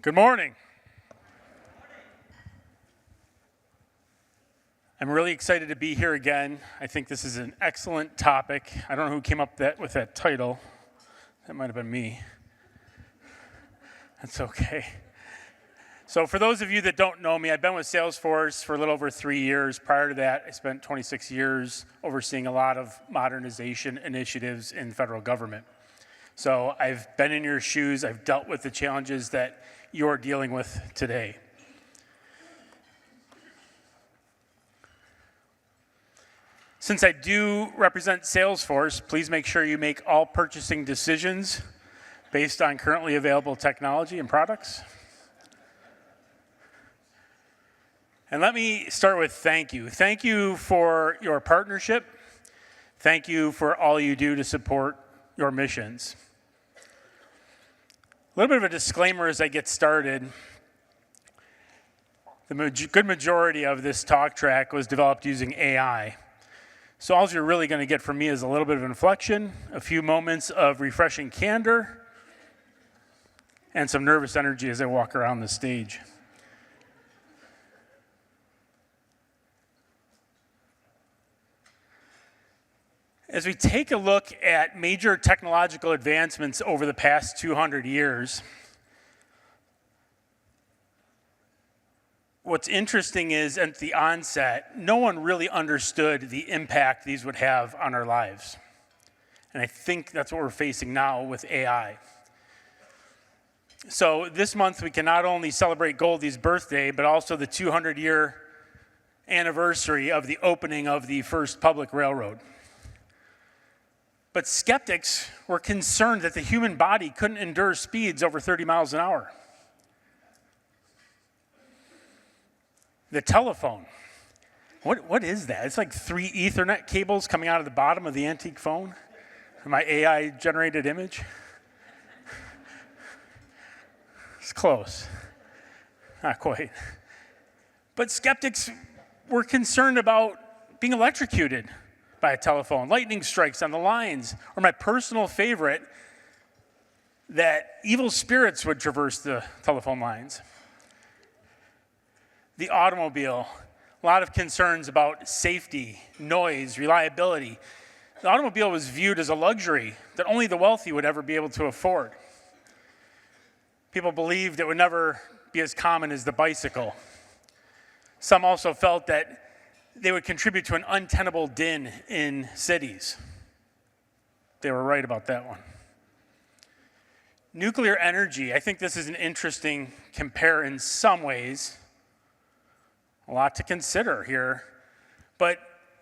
Good morning. I'm really excited to be here again. I think this is an excellent topic. I don't know who came up with that title. That might have been me. That's okay. So for those of you that don't know me, I've been with Salesforce for a little over 3 years. Prior to that, I spent 26 years overseeing a lot of modernization initiatives in federal government. So I've been in your shoes. I've dealt with the challenges that you're dealing with today. Since I do represent Salesforce, please make sure you make all purchasing decisions based on currently available technology and products. And let me start with thank you. Thank you for your partnership. Thank you for all you do to support your missions. A little bit of a disclaimer as I get started. The good majority of this talk track was developed using AI. So all you're really going to get from me is a little bit of inflection, a few moments of refreshing candor, and some nervous energy as I walk around the stage. As we take a look at major technological advancements over the past 200 years, what's interesting is at the onset, no one really understood the impact these would have on our lives. And I think that's what we're facing now with AI. So this month we can not only celebrate Goldie's birthday, but also the 200-year anniversary of the opening of the first public railroad. But skeptics were concerned that the human body couldn't endure speeds over 30 miles an hour. The telephone, what is that? It's like 3 Ethernet cables coming out of the bottom of the antique phone. My AI-generated image. It's close, not quite. But skeptics were concerned about being electrocuted by a telephone, lightning strikes on the lines, or my personal favorite, that evil spirits would traverse the telephone lines. The automobile, a lot of concerns about safety, noise, reliability. The automobile was viewed as a luxury that only the wealthy would ever be able to afford. People believed it would never be as common as the bicycle. Some also felt that they would contribute to an untenable din in cities. They were right about that one. Nuclear energy, I think this is an interesting compare in some ways. A lot to consider here. But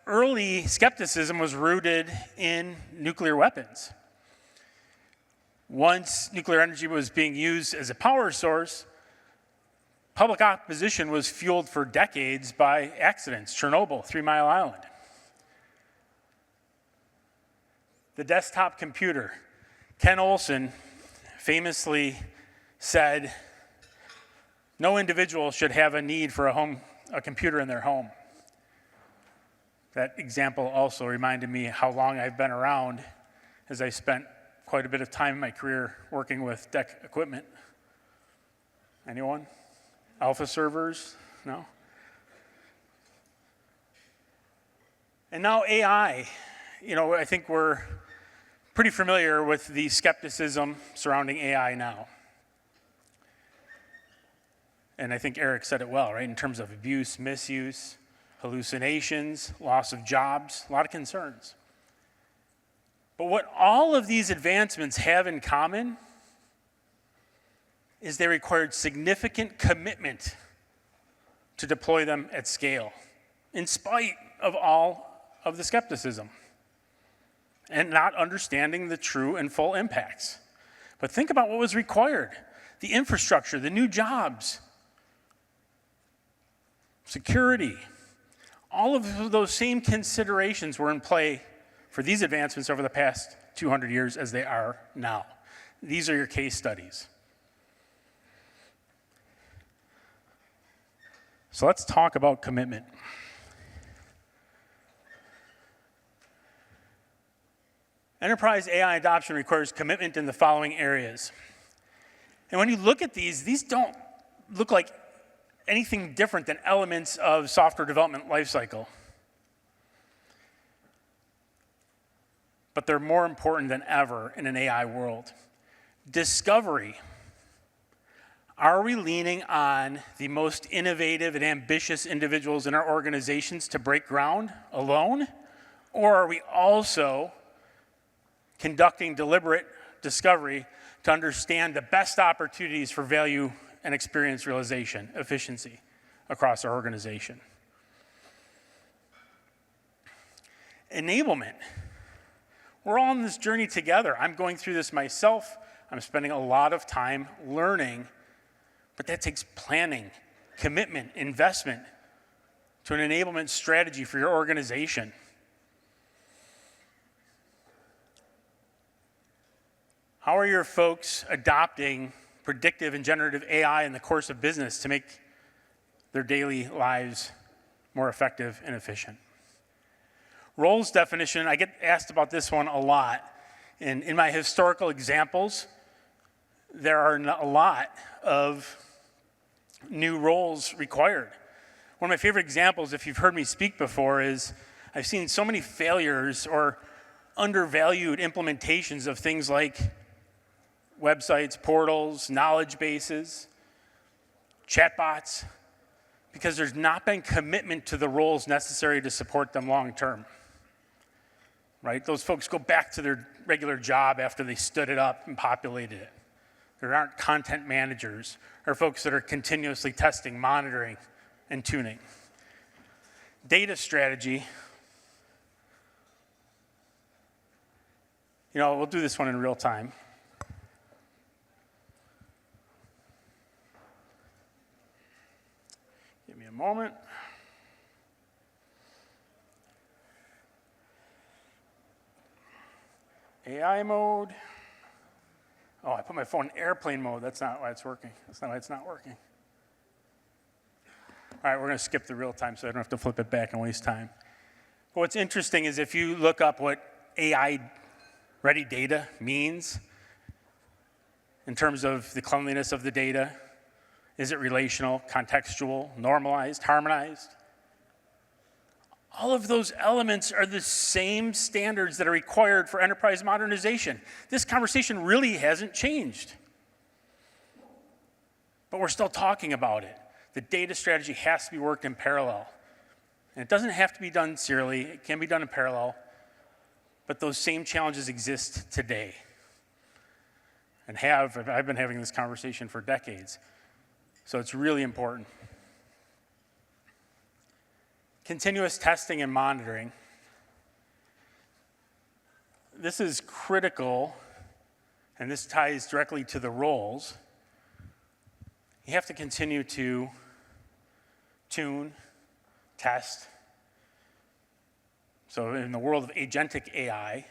early skepticism was rooted in nuclear weapons. Once nuclear energy was being used as a power source, public opposition was fueled for decades by accidents. Chernobyl, 3 Mile Island. The desktop computer. Ken Olsen famously said, no individual should have a need for a computer in their home. That example also reminded me how long I've been around, as I spent quite a bit of time in my career working with DEC equipment. Anyone? Alpha servers? No? And now AI. I think we're pretty familiar with the skepticism surrounding AI now. And I think Eric said it well, right? In terms of abuse, misuse, hallucinations, loss of jobs, a lot of concerns. But what all of these advancements have in common is they required significant commitment to deploy them at scale, in spite of all of the skepticism and not understanding the true and full impacts. But think about what was required: the infrastructure, the new jobs, security. All of those same considerations were in play for these advancements over the past 200 years as they are now. These are your case studies. So let's talk about commitment. Enterprise AI adoption requires commitment in the following areas: And when you look at these don't look like anything different than elements of software development lifecycle. But they're more important than ever in an AI world. Discovery. Are we leaning on the most innovative and ambitious individuals in our organizations to break ground alone? Or are we also conducting deliberate discovery to understand the best opportunities for value and experience realization, efficiency across our organization? Enablement. We're all on this journey together. I'm going through this myself. I'm spending a lot of time learning, but that takes planning, commitment, investment to an enablement strategy for your organization. How are your folks adopting predictive and generative AI in the course of business to make their daily lives more effective and efficient? Roles definition, I get asked about this one a lot. And in my historical examples, there are a lot of new roles required. One of my favorite examples, if you've heard me speak before, is I've seen so many failures or undervalued implementations of things like websites, portals, knowledge bases, chatbots, because there's not been commitment to the roles necessary to support them long term. Right? Those folks go back to their regular job after they stood it up and populated it. There aren't content managers or folks that are continuously testing, monitoring, and tuning. Data strategy. We'll do this one in real time. Give me a moment. AI mode. Oh, I put my phone in airplane mode. That's not why it's working. That's not why it's not working. All right, we're going to skip the real time so I don't have to flip it back and waste time. But what's interesting is if you look up what AI-ready data means in terms of the cleanliness of the data, is it relational, contextual, normalized, harmonized? All of those elements are the same standards that are required for enterprise modernization. This conversation really hasn't changed. But we're still talking about it. The data strategy has to be worked in parallel. And it doesn't have to be done serially. It can be done in parallel. But those same challenges exist today. And I've been having this conversation for decades. So it's really important. Continuous testing and monitoring. This is critical, and this ties directly to the roles. You have to continue to tune, test. So in the world of agentic AI,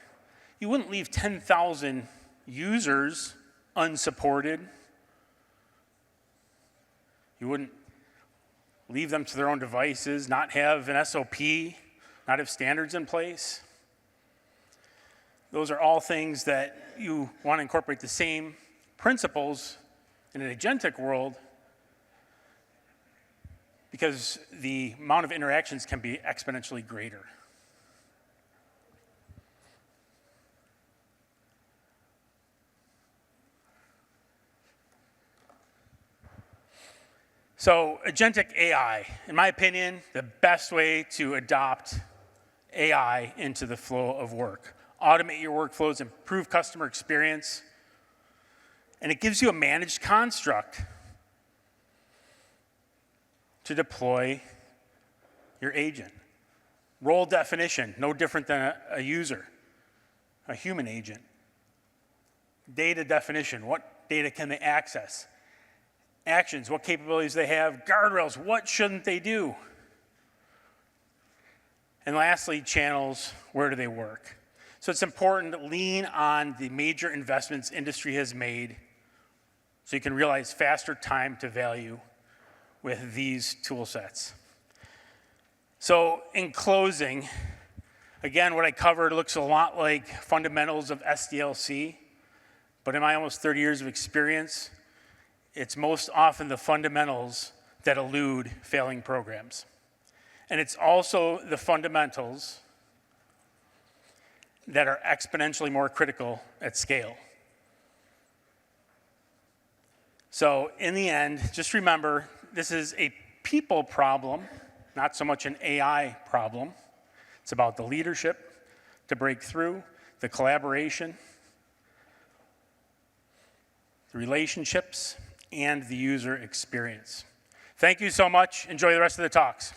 you wouldn't leave 10,000 users unsupported. You wouldn't leave them to their own devices, not have an SOP, not have standards in place. Those are all things that you want to incorporate the same principles in an agentic world because the amount of interactions can be exponentially greater. So agentic AI, in my opinion, the best way to adopt AI into the flow of work. Automate your workflows, improve customer experience, and it gives you a managed construct to deploy your agent. Role definition, no different than a user, a human agent. Data definition, what data can they access? Actions, what capabilities they have, guardrails, what shouldn't they do? And lastly, channels, where do they work? So it's important to lean on the major investments industry has made so you can realize faster time to value with these tool sets. So in closing, again, what I covered looks a lot like fundamentals of SDLC, but in my almost 30 years of experience, it's most often the fundamentals that elude failing programs. And it's also the fundamentals that are exponentially more critical at scale. So in the end, just remember, this is a people problem, not so much an AI problem. It's about the leadership to break through, the collaboration, the relationships, and the user experience. Thank you so much. Enjoy the rest of the talks.